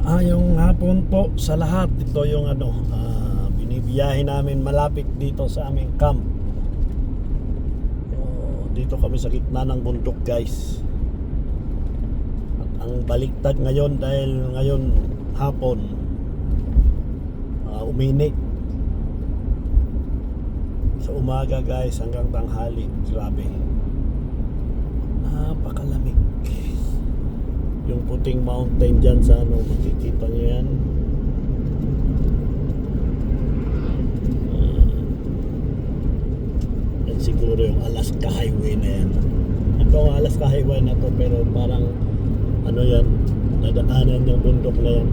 Maayong hapon po sa lahat. Ito yung binibiyahe namin malapit dito sa aming camp. Dito kami sa gitna ng bundok, guys. At ang baliktad ngayon dahil ngayon hapon uminit sa umaga, guys, hanggang tanghali. Grabe, napakalamig. Yung puting mountain dyan sa makikita nyo yan. Yan siguro yung Alaska Highway na yan. Ito ang Alaska Highway na to, pero parang yan, nadaanan yung bundok na yan.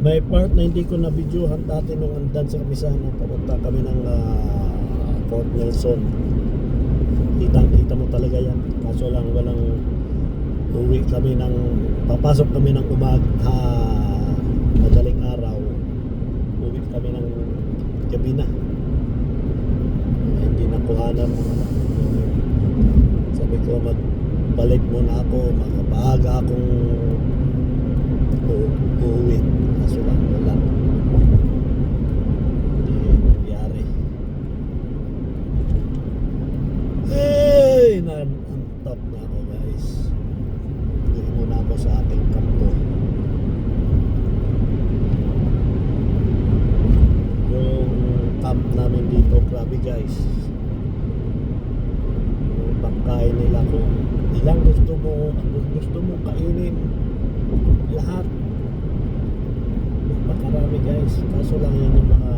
May part na hindi ko na videohan dati nung andan sa Kamisahan. Papunta kami ng Fort Nelson. Kitang-kita mo talaga yan. Kaso lang walang uwi kami ng papasok kami ng madaling araw. Uwi kami ng gabi na. Hindi nakuhanan. Sabi ko magbalik muna ako. Makapaaga akong uuwi. Kaso lang wala. Top na ako, guys. Uwi muna ako sa ating kampo. Yung camp namin dito, grabe, guys. Yung pagkain nila, kung ilang gusto mo kainin, lahat. Napakarami, guys. Kaso lang yan yung mga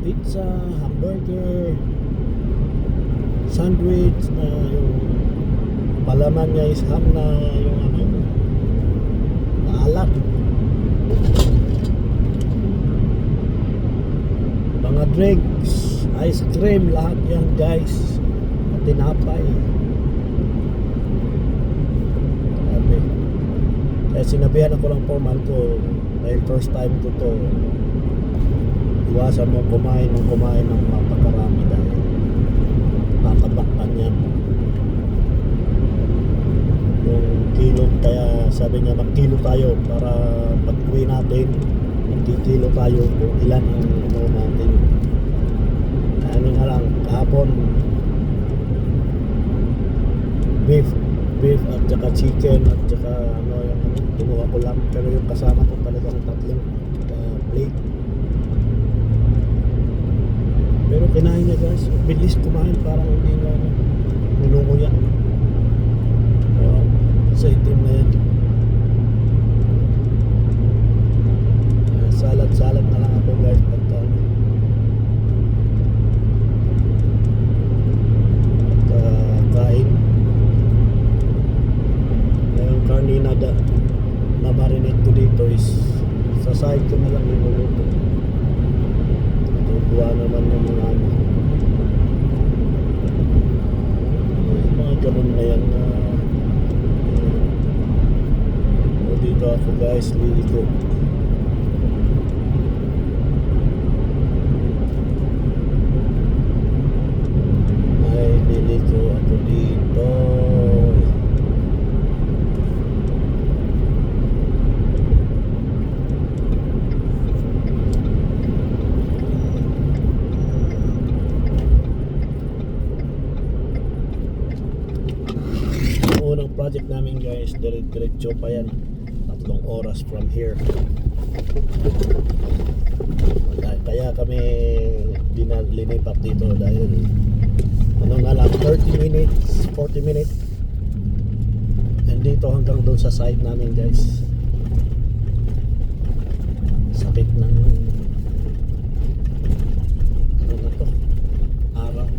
pizza, hamburger, sandwich na yung palaman niya is ham na yung maalat. Mga drinks, ice cream, lahat yan, guys. At tinapay. Grabe. Kaya sinabihan ako ng foreman ko dahil first time ko to, iwasan mo kumain ng mapakarami dahil tatabaktan yan yung kilo. Kaya sabi niya magkilo tayo para pag uwi natin magkikilo tayo kung ilan ang natin. Ano na lang kahapon, beef at saka chicken at saka yung kinuha ko lang, pero yung kasama ko talaga ng tatlong plate. Pero kinain niya, guys. Bilis kumain, parang hindi na nilunguya. Sa itim na yan. Salad na lang ako, guys, pagka kain. Yung karne na marinate ko dito is sa side ko na lang niluluto. Tuwa naman ng mga ganun na yan na dito ako, guys, liliko. Ay, liliko ako dito. Project namin, guys, diretso pa yan, 3 oras from here. Kaya kami linipat dito dahil nga lang 30 minutes 40 minutes and dito hanggang doon sa site namin, guys. Sakit ng na to, araw,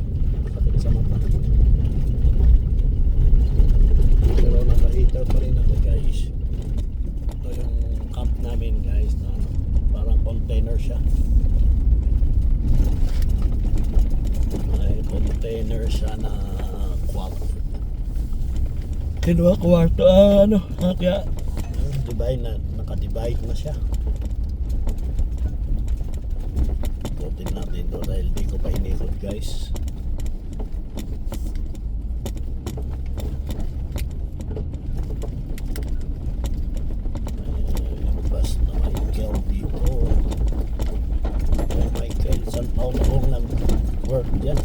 sakit sa mata. Pero naka-heater pa rin ako, guys. Ito yung camp namin, guys, na parang container siya. May container siya na kwarto. Kwarto, kaya divide na, naka-divide na siya. Ikutin natin to dahil di ko pa inikot, guys. work yan.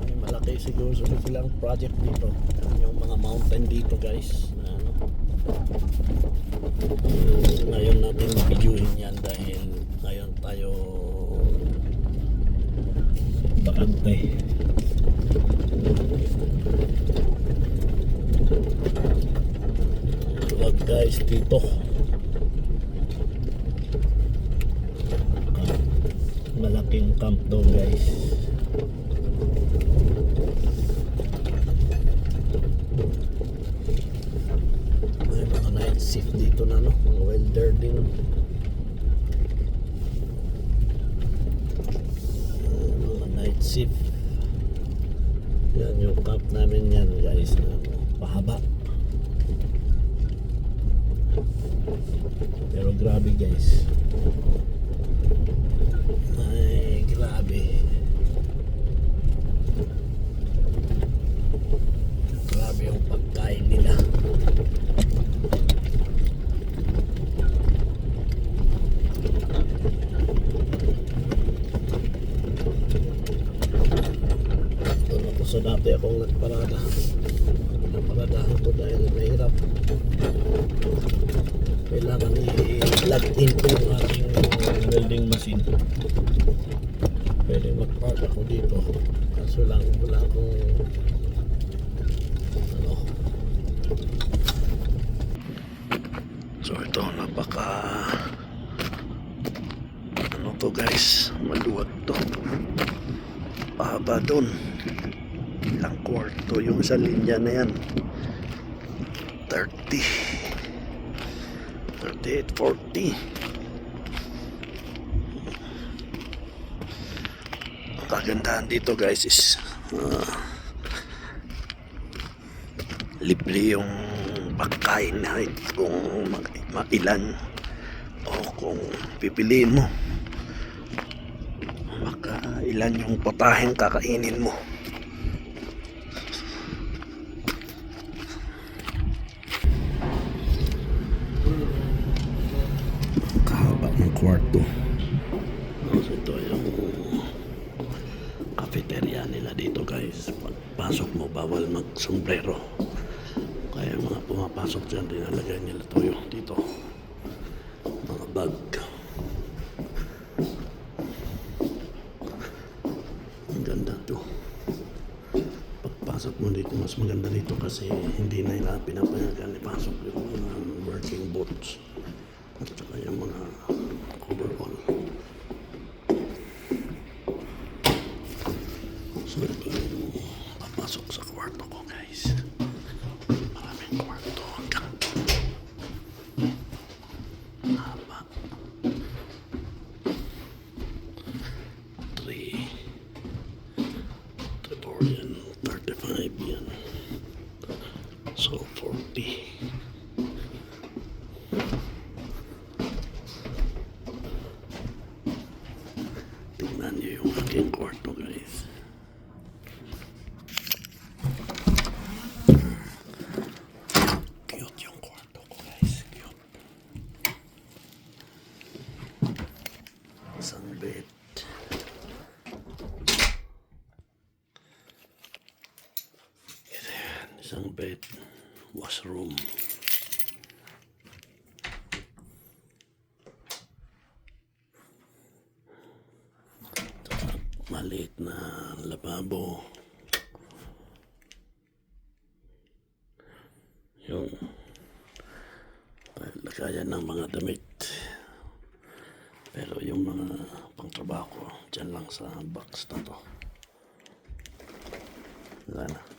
May malaki siguro silang project dito. Yan yung mga mountain dito guys. Na, ano. Ngayon natin videoin yan dahil ngayon tayo bakante. Wag guys dito. Malaking camp daw guys. May mga night shift dito na no, mga welder din. Mga night shift. Yan yung camp namin yan guys na pahaba. Pero grabe guys. Ay, grabe. Grabe yung pagkain nila. Doon ako sa dati akong nagparada. Naparadahan ko dahil mahirap. Kailangan i-plug in ko yung aking welding machine. Pwede mag-park ako dito. Kaso lang wala akong ano. So ito napaka ano to guys, maluwag to. Pahaba dun. Ilang kwarto yung sa linya na yan. 30 38, 40. Ang kagandahan dito guys is libre yung pagkain na kung mailan o kung pipiliin mo ilan yung potaheng kakainin mo. Kwarto. So ito yung cafeteria nila dito guys. Pagpasok mo bawal mag-sombrero. Kaya mga pumapasok dyan dinalagay nila toyo dito. Mga bag. Ang ganda to. Pagpasok mo dito mas maganda dito kasi hindi na nila pinapayagan ipasok yung mga working boots. At saka yung mga overall. So ito yung papasok sa kwarto ko guys. Maraming kwarto. Haba. 4 yan. 35 yan. So 40. Tingnan niyo yung aking kwarto guys. Cute yung kwarto ko guys. Cute. Isang bed. Isang bed. Washroom. Maliit na lababo. Yung lagayan ng mga damit. Pero yung mga pangtrabaho dyan lang sa box na to. Wala na.